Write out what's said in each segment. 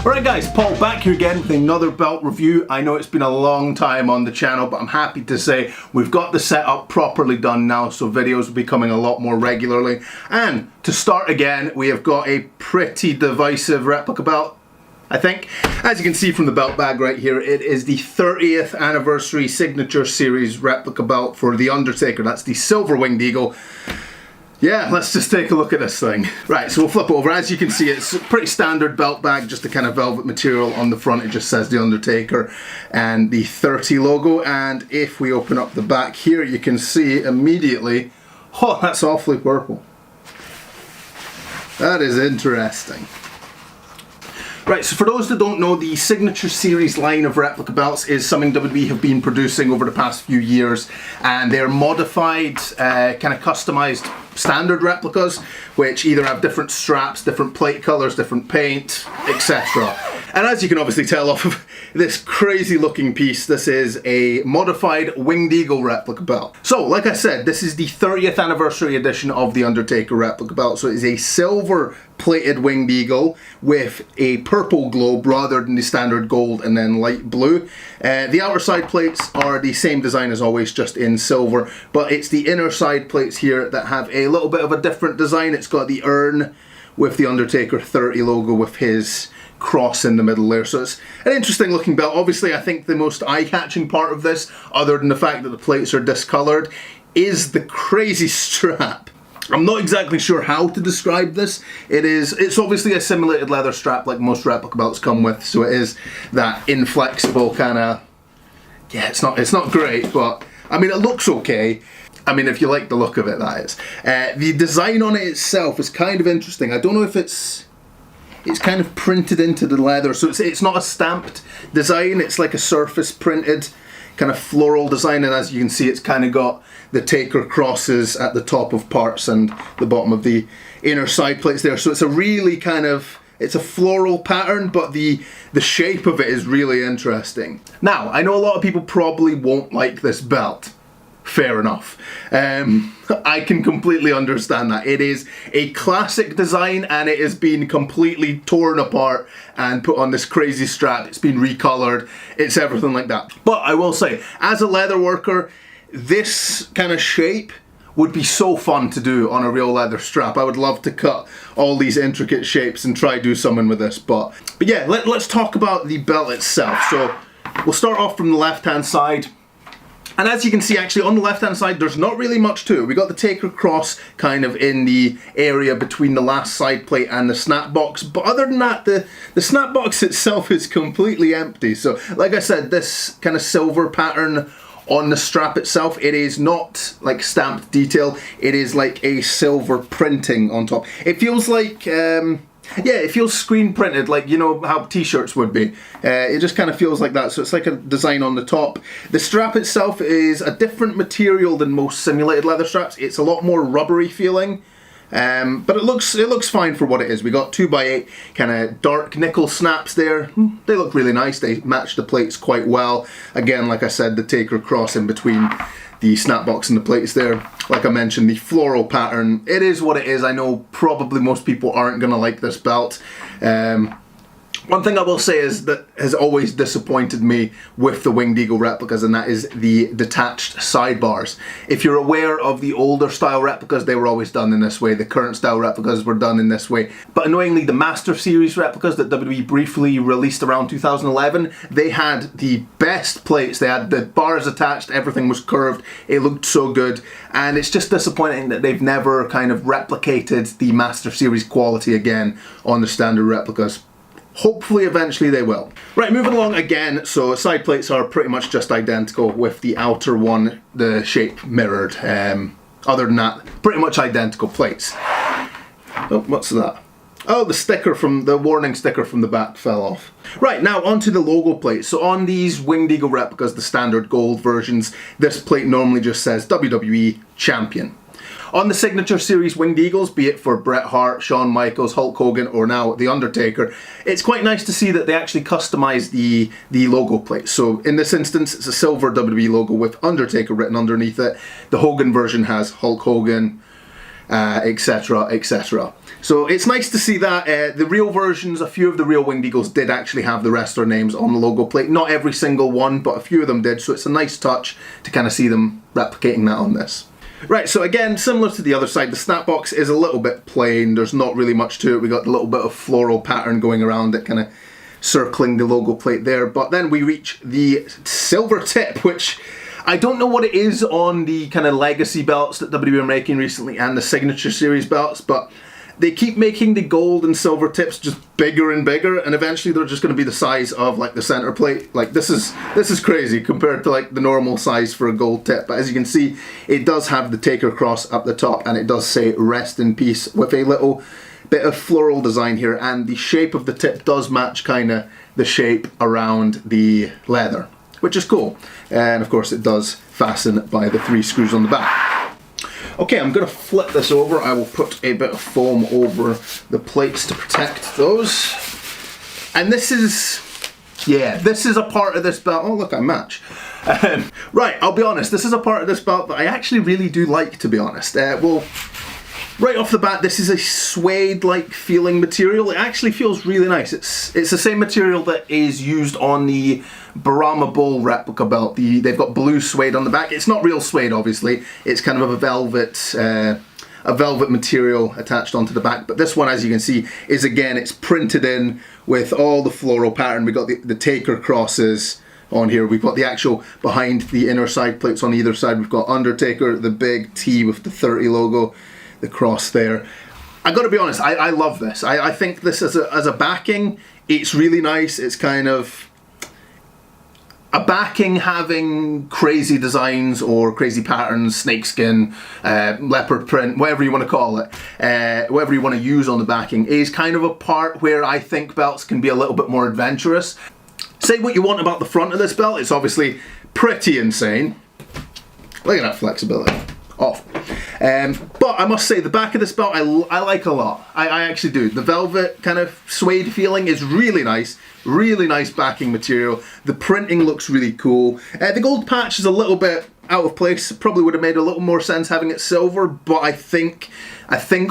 Alright guys, Paul back here again with another belt review. I know it's been a long time on the channel, but I'm happy to say we've got the setup properly done now, so videos will be coming a lot more regularly. And to start again, we have got a pretty divisive replica belt, I think. As you can see from the belt bag right here, it is the 30th anniversary Signature Series replica belt for The Undertaker. That's the Silver Winged Eagle. Yeah, let's just take a look at this thing. Right, so we'll flip over. As you can see, it's a pretty standard belt bag, just a kind of velvet material. On the front, it just says The Undertaker and the 30 logo. And if we open up the back here, you can see immediately, oh, that's awfully purple. That is interesting. Right, so for those that don't know, the Signature Series line of replica belts is something WWE have been producing over the past few years, and they're modified, kind of customized standard replicas, which either have different straps, different plate colors, different paint, etc. And as you can obviously tell off of this crazy looking piece, this is a modified Winged Eagle replica belt. So, like I said, this is the 30th anniversary edition of the Undertaker replica belt, so it is a silver plated Winged Eagle with a purple globe rather than the standard gold and then light blue. The outer side plates are the same design as always, just in silver, but it's the inner side plates here that have a little bit of a different design. It's got the urn with the Undertaker 30 logo with his cross in the middle there, so it's an interesting looking belt. Obviously, I think the most eye-catching part of this, other than the fact that the plates are discolored, is the crazy strap. I'm not exactly sure how to describe this. It's obviously a simulated leather strap like most replica belts come with, so it is that inflexible kind of, yeah, it's not great, but I mean, it looks okay. I mean, if you like the look of it, that is. The design on it itself is kind of interesting. I don't know if it's kind of printed into the leather, so it's not a stamped design, it's like a surface printed kind of floral design, and as you can see, it's kind of got the Taker crosses at the top of parts and the bottom of the inner side plates there, so it's a really kind of, it's a floral pattern, but the shape of it is really interesting. Now, I know a lot of people probably won't like this belt. Fair enough. I can completely understand that. It is a classic design and it has been completely torn apart and put on this crazy strap. It's been recolored. It's everything like that. But I will say, as a leather worker, this kind of shape would be so fun to do on a real leather strap. I would love to cut all these intricate shapes and try do something with this. But yeah, let's talk about the belt itself. So we'll start off from the left-hand side. And as you can see, actually, on the left-hand side, there's not really much to it. We got the Taker cross kind of in the area between the last side plate and the snap box. But other than that, the snap box itself is completely empty. So, like I said, this kind of silver pattern on the strap itself, it is not like stamped detail. It is like a silver printing on top. It feels like, yeah, it feels screen printed, like, you know how t-shirts would be. It just kind of feels like that, so it's like a design on the top. The strap itself is a different material than most simulated leather straps. It's a lot more rubbery feeling, but it looks fine for what it is. We got 2x8 kind of dark nickel snaps there. They look really nice. They match the plates quite well. Again, like I said, the Taker cross in between the snap box and the plates there. Like I mentioned, the floral pattern, it is what it is. I know probably most people aren't going to like this belt. One thing I will say is that has always disappointed me with the Winged Eagle replicas, and that is the detached sidebars. If you're aware of the older style replicas, they were always done in this way. The current style replicas were done in this way. But annoyingly, the Master Series replicas that WWE briefly released around 2011, they had the best plates. They had the bars attached, everything was curved, it looked so good. And it's just disappointing that they've never kind of replicated the Master Series quality again on the standard replicas. Hopefully eventually they will. Right, moving along again, so side plates are pretty much just identical with the outer one, the shape mirrored. Other than that, pretty much identical plates. Oh, what's that? Oh, the sticker from, the warning sticker from the back fell off. Right, now onto the logo plate. So on these Winged Eagle replicas, the standard gold versions, this plate normally just says WWE Champion. On the Signature Series Winged Eagles, be it for Bret Hart, Shawn Michaels, Hulk Hogan, or now The Undertaker, it's quite nice to see that they actually customize the logo plate. So in this instance, it's a silver WWE logo with Undertaker written underneath it. The Hogan version has Hulk Hogan, etc, etc. So it's nice to see that. The real versions, a few of the real Winged Eagles did actually have the wrestler names on the logo plate. Not every single one, but a few of them did, so it's a nice touch to kind of see them replicating that on this. Right, so again, similar to the other side, the snap box is a little bit plain. There's not really much to it. We got a little bit of floral pattern going around it, kind of circling the logo plate there. But then we reach the silver tip, which I don't know what it is on the kind of legacy belts that WWE are making recently and the Signature Series belts, but they keep making the gold and silver tips just bigger and bigger, and eventually they're just going to be the size of like the center plate. Like this is crazy compared to like the normal size for a gold tip. But as you can see, it does have the Taker cross up the top, and it does say "Rest in Peace" with a little bit of floral design here, and the shape of the tip does match kind of the shape around the leather, which is cool. And of course, it does fasten by the 3 screws on the back. Okay, I'm going to flip this over. I will put a bit of foam over the plates to protect those. And this is, yeah, this is a part of this belt. Oh, look, I match. Right, I'll be honest, this is a part of this belt that I actually really do like, to be honest. Well, right off the bat, this is a suede-like feeling material. It actually feels really nice. It's the same material that is used on the Brahma Bull replica belt. They've got blue suede on the back. It's not real suede, obviously. It's kind of a velvet material attached onto the back. But this one, as you can see, is again, it's printed in with all the floral pattern. We've got the Taker crosses on here. We've got the actual behind the inner side plates on either side. We've got Undertaker, the big T with the 30 logo, the cross there. I gotta be honest, I love this. I think this as a backing, it's really nice. It's kind of a backing having crazy designs or crazy patterns, snakeskin, leopard print, whatever you want to call it, whatever you want to use on the backing, is kind of a part where I think belts can be a little bit more adventurous. Say what you want about the front of this belt, it's obviously pretty insane. Look at that flexibility. Awful. But I must say, the back of this belt I like a lot. I actually do. The velvet kind of suede feeling is really nice. Really nice backing material. The printing looks really cool. The gold patch is a little bit out of place. Probably would have made a little more sense having it silver, but I think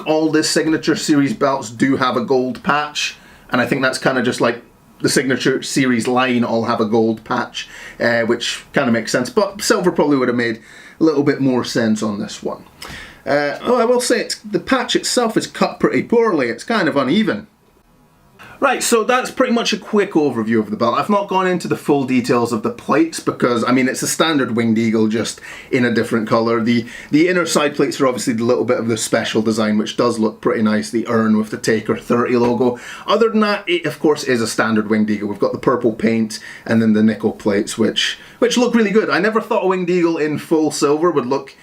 all the Signature Series belts do have a gold patch, and I think that's kind of just like the Signature Series line all have a gold patch, which kind of makes sense. But silver probably would have made a little bit more sense on this one. Oh, I will say the patch itself is cut pretty poorly. It's kind of uneven. Right, so that's pretty much a quick overview of the belt. I've not gone into the full details of the plates because, I mean, it's a standard Winged Eagle, just in a different colour. The inner side plates are obviously a little bit of the special design, which does look pretty nice. The urn with the Taker 30 logo. Other than that, it of course is a standard Winged Eagle. We've got the purple paint and then the nickel plates, which look really good. I never thought a Winged Eagle in full silver would look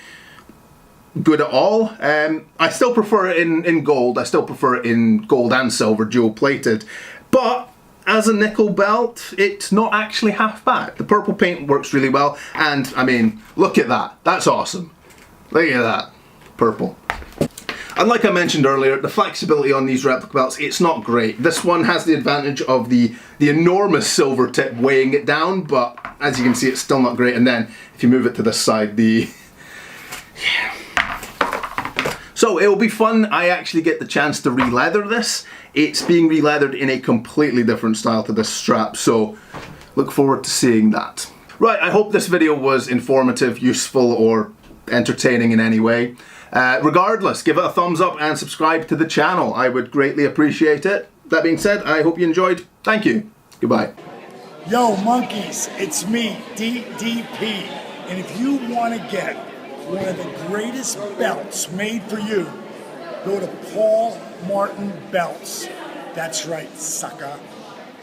good at all. I still prefer it in gold. I still prefer it in gold and silver, dual plated. But as a nickel belt, it's not actually half bad. The purple paint works really well, and I mean, look at that. That's awesome. Look at that. Purple. And like I mentioned earlier, the flexibility on these replica belts, it's not great. This one has the advantage of the enormous silver tip weighing it down, but as you can see, it's still not great. And then if you move it to this side, So it will be fun. I actually get the chance to re-leather this. It's being re-leathered in a completely different style to this strap, so look forward to seeing that. Right, I hope this video was informative, useful, or entertaining in any way. Regardless, give it a thumbs up and subscribe to the channel. I would greatly appreciate it. That being said, I hope you enjoyed. Thank you. Goodbye. Yo, monkeys, it's me, DDP. And if you want to get one of the greatest belts made for you, go to Paulmartinbelts. That's right, sucker.